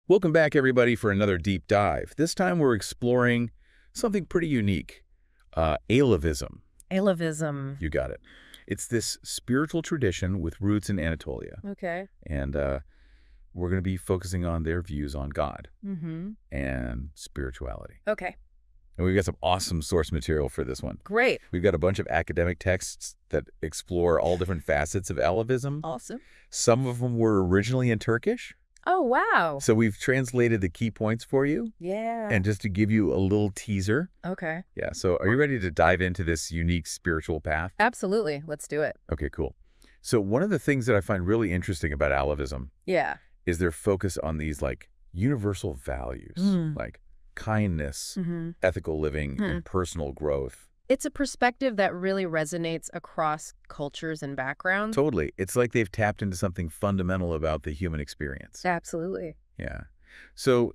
Welcome back, everybody, for another deep dive. This time we're exploring something pretty unique, Alevism. Alevism. You got it. It's this spiritual tradition with roots in Anatolia. Okay. And we're going to be focusing on their views on God and spirituality. Okay. And we've got some awesome source material for this one. Great. We've got a bunch of academic texts that explore all different facets of Alevism. Awesome. Some of them were originally in Turkish. Oh, wow. So we've translated the key points for you. Yeah. And just to give you a little teaser. Okay. Yeah. So are you ready to dive into this unique spiritual path? Absolutely. Let's do it. Okay, cool. So one of the things that I find really interesting about Alevism is their focus on these like universal values, like kindness, ethical living, and personal growth. It's a perspective that really resonates across cultures and backgrounds. Totally. It's like they've tapped into something fundamental about the human experience. Absolutely. Yeah. So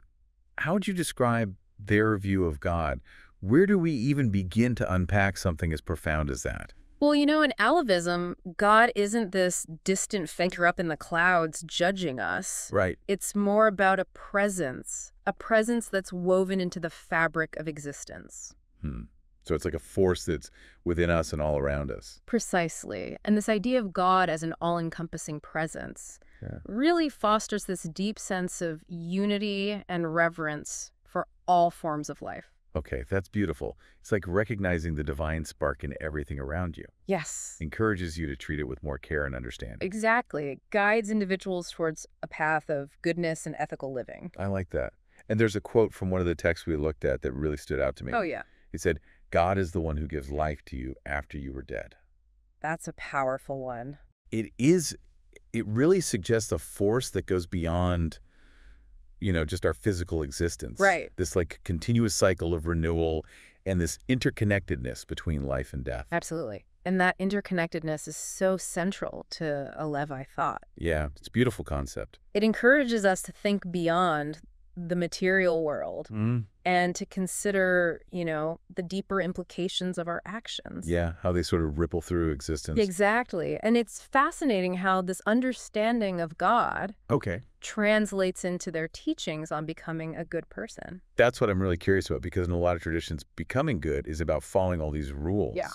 how would you describe their view of God? Where do we even begin to unpack something as profound as that? Well, you know, in Alevism, God isn't this distant figure up in the clouds judging us. Right. It's more about a presence that's woven into the fabric of existence. So it's like a force that's within us and all around us. Precisely. And this idea of God as an all-encompassing presence really fosters this deep sense of unity and reverence for all forms of life. Okay, that's beautiful. It's like recognizing the divine spark in everything around you. Yes. Encourages you to treat it with more care and understanding. Exactly. It guides individuals towards a path of goodness and ethical living. I like that. And there's a quote from one of the texts we looked at that really stood out to me. Oh, yeah. He said, God is the one who gives life to you after you were dead. That's a powerful one. It really suggests a force that goes beyond, you know, just our physical existence. Right. This like continuous cycle of renewal and this interconnectedness between life and death. Absolutely. And that interconnectedness is so central to Alevi thought. Yeah, it's a beautiful concept. It encourages us to think beyond the material world and to consider, you know, the deeper implications of our actions. Yeah, how they sort of ripple through existence. Exactly. And it's fascinating how this understanding of God translates into their teachings on becoming a good person. That's what I'm really curious about, because in a lot of traditions, becoming good is about following all these rules. Yeah.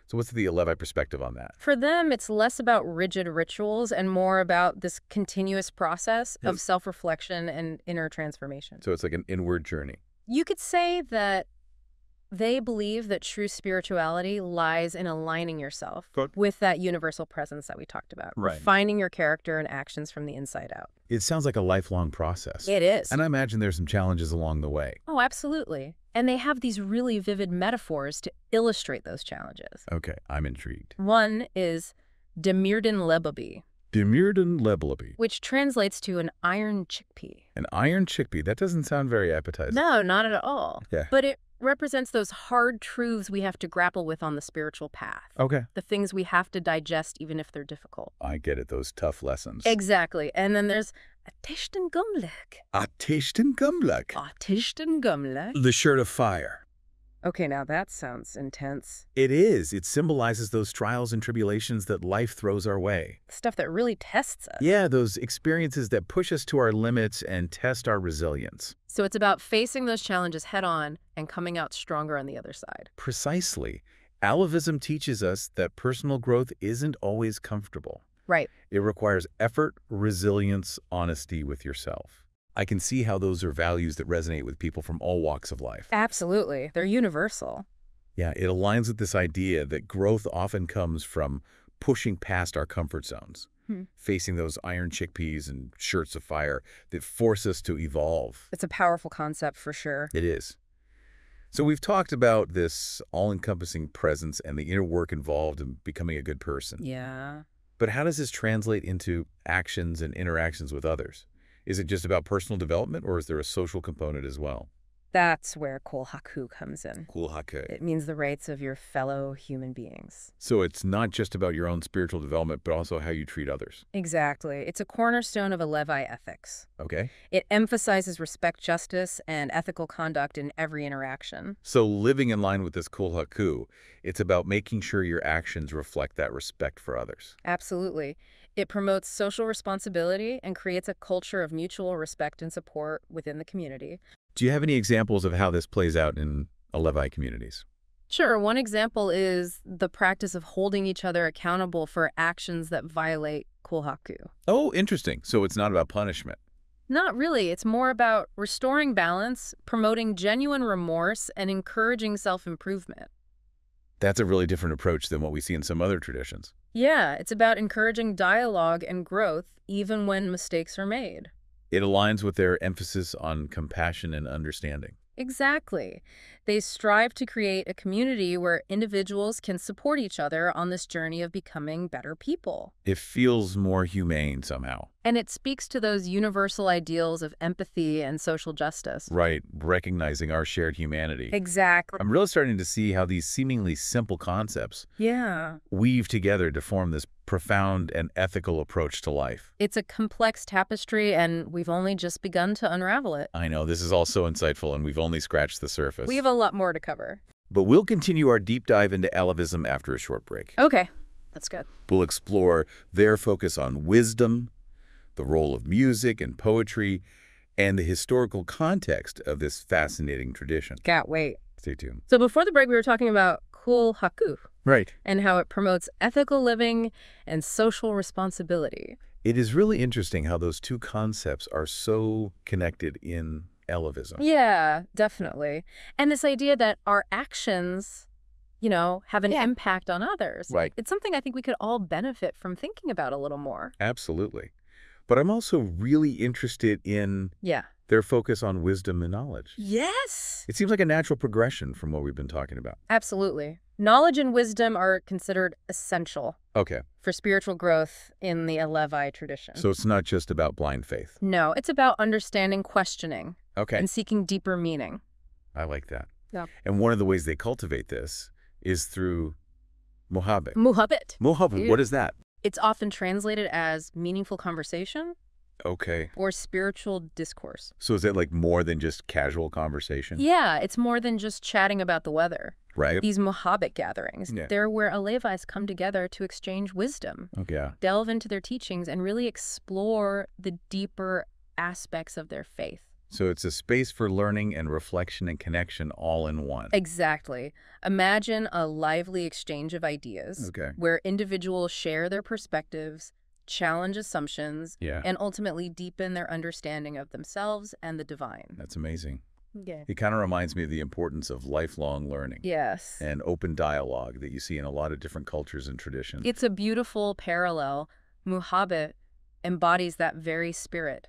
So what's the Alevi perspective on that? For them, it's less about rigid rituals and more about this continuous process of self-reflection and inner transformation. So it's like an inward journey. You could say that they believe that true spirituality lies in aligning yourself with that universal presence that we talked about. Right. Refining your character and actions from the inside out. It sounds like a lifelong process. It is. And I imagine there's some challenges along the way. Oh, absolutely. And they have these really vivid metaphors to illustrate those challenges. Okay, I'm intrigued. One is demirden lebabi. Demirden lebabi. Which translates to an iron chickpea. An iron chickpea? That doesn't sound very appetizing. No, not at all. Yeah. But it represents those hard truths we have to grapple with on the spiritual path. Okay. The things we have to digest even if they're difficult. I get it, those tough lessons. Exactly. And then there's Atishten Gumlek. Atishten Gumlek. Atishten Gumlek. The shirt of fire. Okay, now that sounds intense. It is. It symbolizes those trials and tribulations that life throws our way. Stuff that really tests us. Yeah, those experiences that push us to our limits and test our resilience. So it's about facing those challenges head on and coming out stronger on the other side. Precisely. Alevism teaches us that personal growth isn't always comfortable. Right. It requires effort, resilience, honesty with yourself. I can see how those are values that resonate with people from all walks of life. Absolutely. They're universal. Yeah, it aligns with this idea that growth often comes from pushing past our comfort zones, facing those iron chickpeas and shirts of fire that force us to evolve. It's a powerful concept for sure. It is. So we've talked about this all-encompassing presence and the inner work involved in becoming a good person. Yeah. But how does this translate into actions and interactions with others? Is it just about personal development, or is there a social component as well? That's where kol haku comes in. Kol haku. It means the rights of your fellow human beings. So it's not just about your own spiritual development, but also how you treat others. Exactly. It's a cornerstone of Alevi ethics. Okay. It emphasizes respect, justice, and ethical conduct in every interaction. So living in line with this kol haku, it's about making sure your actions reflect that respect for others. Absolutely. It promotes social responsibility and creates a culture of mutual respect and support within the community. Do you have any examples of how this plays out in Alevi communities? Sure. One example is the practice of holding each other accountable for actions that violate kulhaku. Oh, interesting. So it's not about punishment. Not really. It's more about restoring balance, promoting genuine remorse, and encouraging self-improvement. That's a really different approach than what we see in some other traditions. Yeah, it's about encouraging dialogue and growth even when mistakes are made. It aligns with their emphasis on compassion and understanding. Exactly. They strive to create a community where individuals can support each other on this journey of becoming better people. It feels more humane somehow. And it speaks to those universal ideals of empathy and social justice. Right, recognizing our shared humanity. Exactly. I'm really starting to see how these seemingly simple concepts weave together to form this profound and ethical approach to life. It's a complex tapestry, and we've only just begun to unravel it. I know, this is all so insightful, and we've only scratched the surface. We have a lot more to cover. But we'll continue our deep dive into Alevism after a short break. Okay, that's good. We'll explore their focus on wisdom, the role of music and poetry, and the historical context of this fascinating tradition. Can't wait. Stay tuned. So before the break, we were talking about kulhaku. Right. And how it promotes ethical living and social responsibility. It is really interesting how those two concepts are so connected in Alevism. Yeah, definitely. And this idea that our actions, have an impact on others. Right. It's something I think we could all benefit from thinking about a little more. Absolutely. But I'm also really interested in their focus on wisdom and knowledge. Yes. It seems like a natural progression from what we've been talking about. Absolutely. Knowledge and wisdom are considered essential for spiritual growth in the Alevi tradition. So it's not just about blind faith. No, it's about understanding, questioning, Okay. and seeking deeper meaning. I like that. Yeah. And one of the ways they cultivate this is through Muhabbet. Muhabbet. Muhabbet, what is that? It's often translated as meaningful conversation Okay. or spiritual discourse. So is it like more than just casual conversation? Yeah, it's more than just chatting about the weather. Right. These Muhabbet gatherings, they're where Alevis come together to exchange wisdom, delve into their teachings, and really explore the deeper aspects of their faith. So it's a space for learning and reflection and connection all in one. Exactly. Imagine a lively exchange of ideas where individuals share their perspectives, challenge assumptions, and ultimately deepen their understanding of themselves and the divine. That's amazing. Yeah. It kind of reminds me of the importance of lifelong learning. Yes. And open dialogue that you see in a lot of different cultures and traditions. It's a beautiful parallel. Muhabbet embodies that very spirit.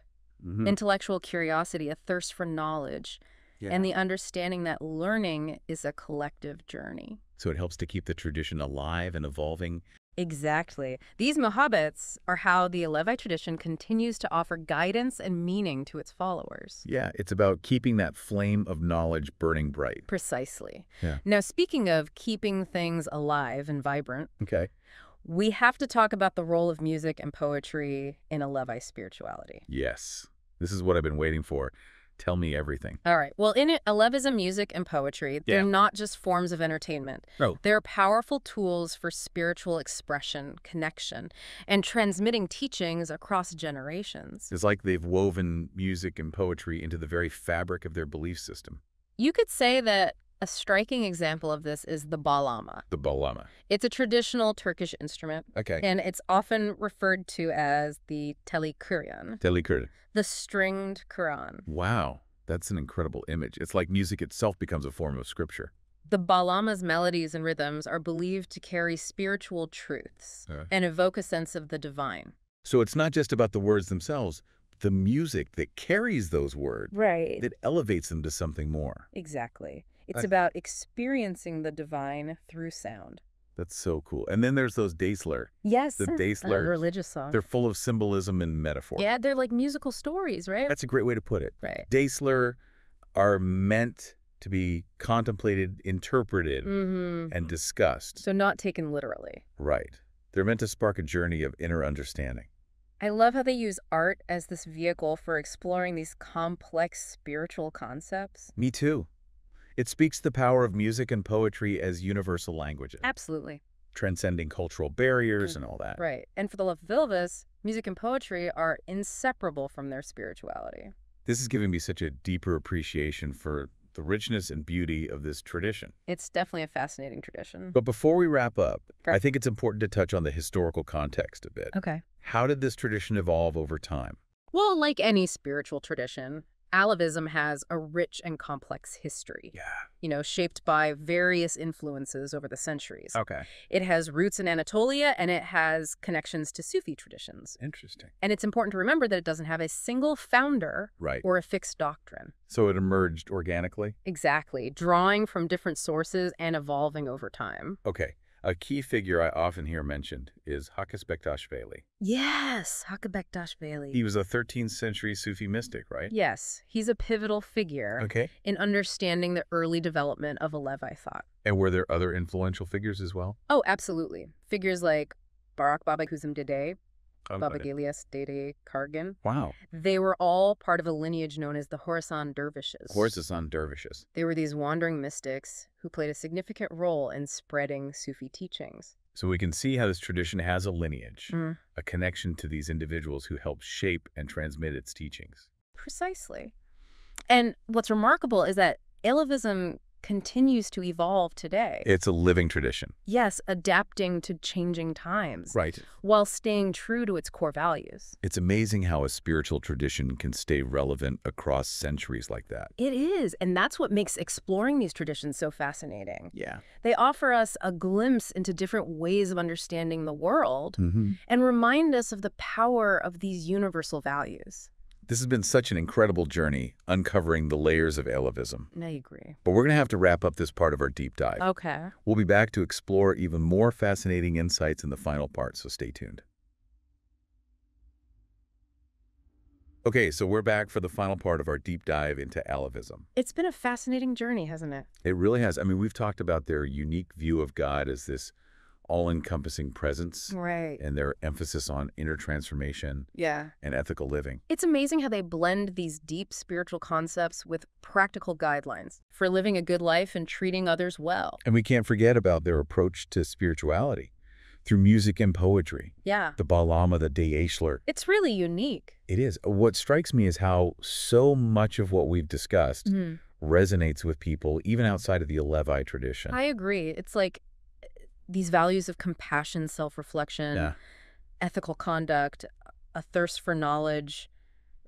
Intellectual curiosity, a thirst for knowledge, and the understanding that learning is a collective journey. So it helps to keep the tradition alive and evolving. Exactly. These Muhabbets are how the Alevi tradition continues to offer guidance and meaning to its followers. Yeah, it's about keeping that flame of knowledge burning bright. Precisely. Yeah. Now, speaking of keeping things alive and vibrant, we have to talk about the role of music and poetry in Alevi spirituality. Yes. This is what I've been waiting for. Tell me everything. All right. Well, in Alevism, music and poetry, they're not just forms of entertainment. No. They're powerful tools for spiritual expression, connection, and transmitting teachings across generations. It's like they've woven music and poetry into the very fabric of their belief system. You could say that a striking example of this is the bağlama. The bağlama. It's a traditional Turkish instrument. And it's often referred to as the Teli, the stringed Quran. Wow, that's an incredible image. It's like music itself becomes a form of scripture. The bağlama's melodies and rhythms are believed to carry spiritual truths and evoke a sense of the divine. So it's not just about the words themselves, the music that carries those words, that elevates them to something more. Exactly. It's about experiencing the divine through sound. That's so cool. And then there's those Deisler. Yes. The Deisler. Religious songs. They're full of symbolism and metaphor. Yeah, they're like musical stories, right? That's a great way to put it. Right. Deisler are meant to be contemplated, interpreted, and discussed. So not taken literally. Right. They're meant to spark a journey of inner understanding. I love how they use art as this vehicle for exploring these complex spiritual concepts. Me too. It speaks to the power of music and poetry as universal languages. Absolutely. transcending cultural barriers and all that. Right. And for the Alevis, music and poetry are inseparable from their spirituality. This is giving me such a deeper appreciation for the richness and beauty of this tradition. It's definitely a fascinating tradition. But before we wrap up, I think it's important to touch on the historical context a bit. Okay. How did this tradition evolve over time? Well, like any spiritual tradition, Alevism has a rich and complex history. Yeah. You know, shaped by various influences over the centuries. Okay. It has roots in Anatolia, and it has connections to Sufi traditions. Interesting. And it's important to remember that it doesn't have a single founder or a fixed doctrine. So it emerged organically? Exactly. Drawing from different sources and evolving over time. Okay. A key figure I often hear mentioned is Hak Sende. Yes, Hak Sende. He was a 13th century Sufi mystic, right? Yes, he's a pivotal figure in understanding the early development of Alevi thought. And were there other influential figures as well? Oh, absolutely. Figures like Barak Baba Kuzum Dede, Baba Gilias Dede Kargan. Wow. They were all part of a lineage known as the Khorasan Dervishes. Khorasan Dervishes. They were these wandering mystics who played a significant role in spreading Sufi teachings. So we can see how this tradition has a lineage, a connection to these individuals who helped shape and transmit its teachings. Precisely. And what's remarkable is that Alevism continues to evolve today. It's a living tradition. Yes, adapting to changing times. Right. While staying true to its core values. It's amazing how a spiritual tradition can stay relevant across centuries like that. It is, and that's what makes exploring these traditions so fascinating. Yeah. They offer us a glimpse into different ways of understanding the world and remind us of the power of these universal values. This has been such an incredible journey, uncovering the layers of Alevism. I agree. But we're going to have to wrap up this part of our deep dive. Okay. We'll be back to explore even more fascinating insights in the final part, so stay tuned. Okay, so we're back for the final part of our deep dive into Alevism. It's been a fascinating journey, hasn't it? It really has. I mean, we've talked about their unique view of God as this all-encompassing presence. Right. And their emphasis on inner transformation and ethical living. It's amazing how they blend these deep spiritual concepts with practical guidelines for living a good life and treating others well. And we can't forget about their approach to spirituality through music and poetry. Yeah. The Balama, the Deyeshler. It's really unique. It is. What strikes me is how so much of what we've discussed resonates with people even outside of the Alevi tradition. I agree. It's like these values of compassion, self-reflection, ethical conduct, a thirst for knowledge,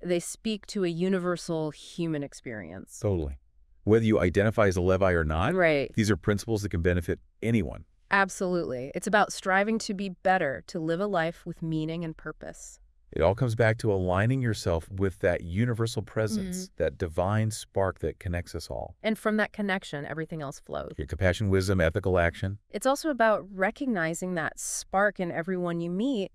they speak to a universal human experience. Totally. Whether you identify as a Levi or not, these are principles that can benefit anyone. Absolutely. It's about striving to be better, to live a life with meaning and purpose. It all comes back to aligning yourself with that universal presence, that divine spark that connects us all. And from that connection, everything else flows. Your compassion, wisdom, ethical action. It's also about recognizing that spark in everyone you meet,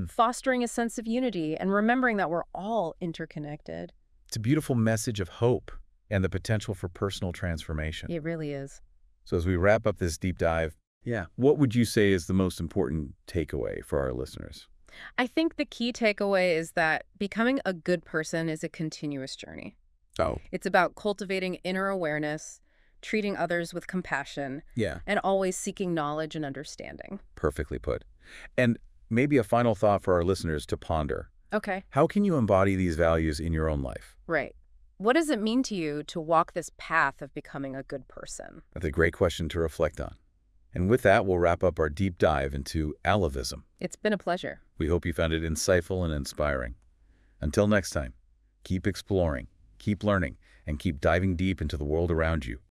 fostering a sense of unity, and remembering that we're all interconnected. It's a beautiful message of hope and the potential for personal transformation. It really is. So as we wrap up this deep dive, what would you say is the most important takeaway for our listeners? I think the key takeaway is that becoming a good person is a continuous journey. It's about cultivating inner awareness, treating others with compassion, and always seeking knowledge and understanding. Perfectly put. And maybe a final thought for our listeners to ponder. Okay. How can you embody these values in your own life? Right. What does it mean to you to walk this path of becoming a good person? That's a great question to reflect on. And with that, we'll wrap up our deep dive into Alevism. It's been a pleasure. We hope you found it insightful and inspiring. Until next time, keep exploring, keep learning, and keep diving deep into the world around you.